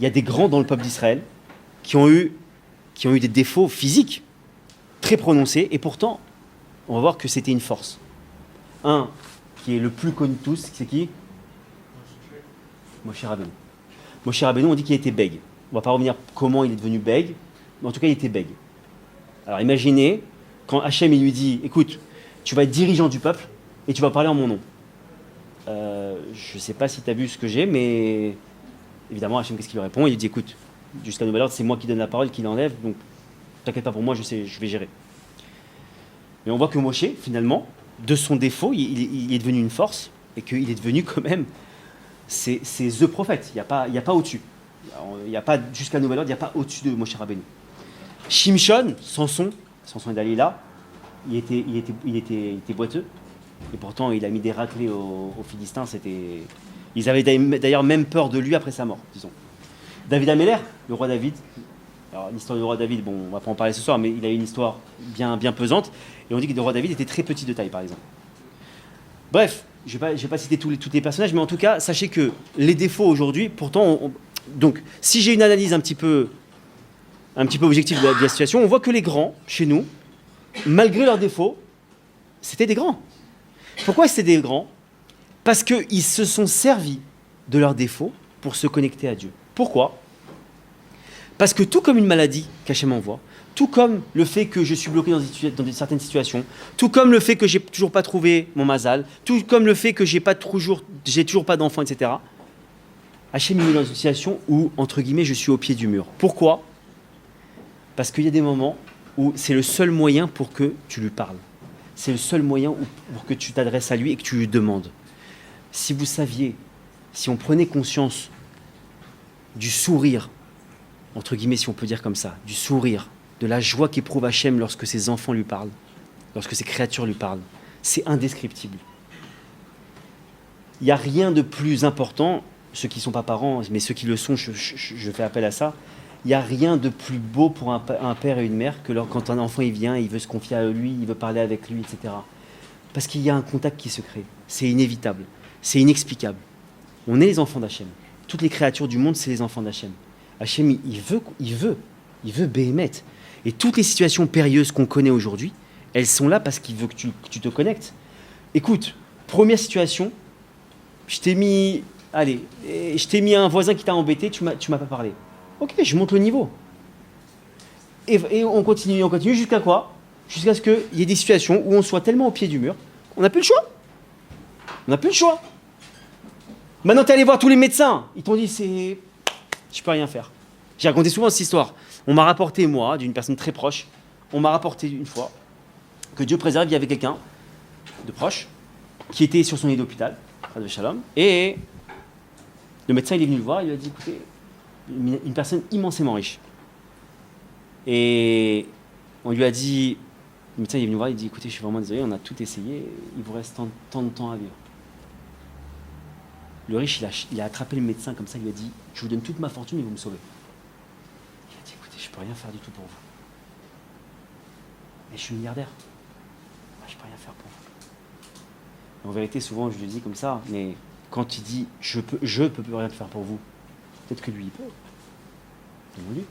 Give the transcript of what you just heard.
Il y a des grands dans le peuple d'Israël qui ont eu des défauts physiques très prononcés, et pourtant, on va voir que c'était une force. Un qui est le plus connu de tous, c'est qui? Moshe Rabbeinu. Moshe Rabbeinu, on dit qu'il était bègue. On ne va pas revenir comment il est devenu bègue, mais en tout cas, il était bègue. Alors imaginez, quand Hachem il lui dit, écoute, tu vas être dirigeant du peuple et tu vas parler en mon nom. Je ne sais pas si tu as vu ce que j'ai, mais évidemment, Hachem, qu'est-ce qu'il lui répond? Il lui dit, écoute, jusqu'à nouvel ordre, c'est moi qui donne la parole, qui l'enlève, donc t'inquiète pas pour moi, je sais, je vais gérer. Mais on voit que Moshe, finalement, de son défaut, il est devenu une force, et qu'il est devenu quand même, c'est the prophète, il n'y a pas au-dessus. Il n'y a pas, jusqu'à nouvel ordre, il n'y a pas au-dessus de Moshe Rabbeinu. Shimshon, Samson et Dalila, il était boiteux, et pourtant il a mis des raclées aux Philistins. Ils avaient d'ailleurs même peur de lui après sa mort, disons. David Améler, le roi David. Alors l'histoire du roi David, bon, on va pas en parler ce soir, mais il a une histoire bien pesante, et on dit que le roi David était très petit de taille, par exemple. Bref, je vais pas citer tous les personnages, mais en tout cas, sachez que les défauts aujourd'hui, pourtant, donc, si j'ai une analyse un petit peu objective de la situation, on voit que les grands, chez nous, malgré leurs défauts, c'était des grands. Pourquoi c'était des grands? Parce qu'ils se sont servis de leurs défauts pour se connecter à Dieu. Pourquoi? Parce que tout comme une maladie qu'Hachem envoie, tout comme le fait que je suis bloqué dans certaines situations, tout comme le fait que j'ai toujours pas trouvé mon mazal, tout comme le fait que j'ai toujours pas d'enfant, etc. Hachem me met dans une situation où, entre guillemets, je suis au pied du mur. Pourquoi? Parce qu'il y a des moments où c'est le seul moyen pour que tu lui parles. C'est le seul moyen pour que tu t'adresses à lui et que tu lui demandes. Si vous saviez, si on prenait conscience du sourire, entre guillemets, si on peut dire comme ça, du sourire, de la joie qu'éprouve Hachem lorsque ses enfants lui parlent, lorsque ses créatures lui parlent, c'est indescriptible. Il n'y a rien de plus important, ceux qui ne sont pas parents, mais ceux qui le sont, je fais appel à ça. Il n'y a rien de plus beau pour un père et une mère que quand un enfant il vient, il veut se confier à lui, il veut parler avec lui, etc. Parce qu'il y a un contact qui se crée. C'est inévitable, c'est inexplicable. On est les enfants d'Hachem. Toutes les créatures du monde, c'est les enfants d'Hachem. Hachem, il veut Béhémeth. Et toutes les situations périlleuses qu'on connaît aujourd'hui, elles sont là parce qu'il veut que tu te connectes. Écoute, première situation, je t'ai mis un voisin qui t'a embêté, tu m'as pas parlé. Ok, je monte le niveau. Et on continue jusqu'à quoi? Jusqu'à ce qu'il y ait des situations où on soit tellement au pied du mur, on n'a plus le choix. On n'a plus le choix. Maintenant, tu es allé voir tous les médecins. Ils t'ont dit, je peux rien faire. J'ai raconté souvent cette histoire. On m'a rapporté, moi, d'une personne très proche, on m'a rapporté une fois que Dieu préserve, il y avait quelqu'un de proche qui était sur son lit d'hôpital, de Shalom, et le médecin il est venu le voir, il lui a dit, écoutez, une personne immensément riche. Et on lui a dit, le médecin il est venu voir, il dit, écoutez, je suis vraiment désolé, on a tout essayé, il vous reste tant de temps à vivre. Le riche, il a attrapé le médecin comme ça, il lui a dit, je vous donne toute ma fortune et vous me sauvez. Il a dit, écoutez, je peux rien faire du tout pour vous. Mais je suis milliardaire. Moi, je peux rien faire pour vous. Et en vérité, souvent, je lui dis comme ça, mais quand il dit, je peux plus rien faire pour vous, peut-être que lui, il peut. C'est voulu.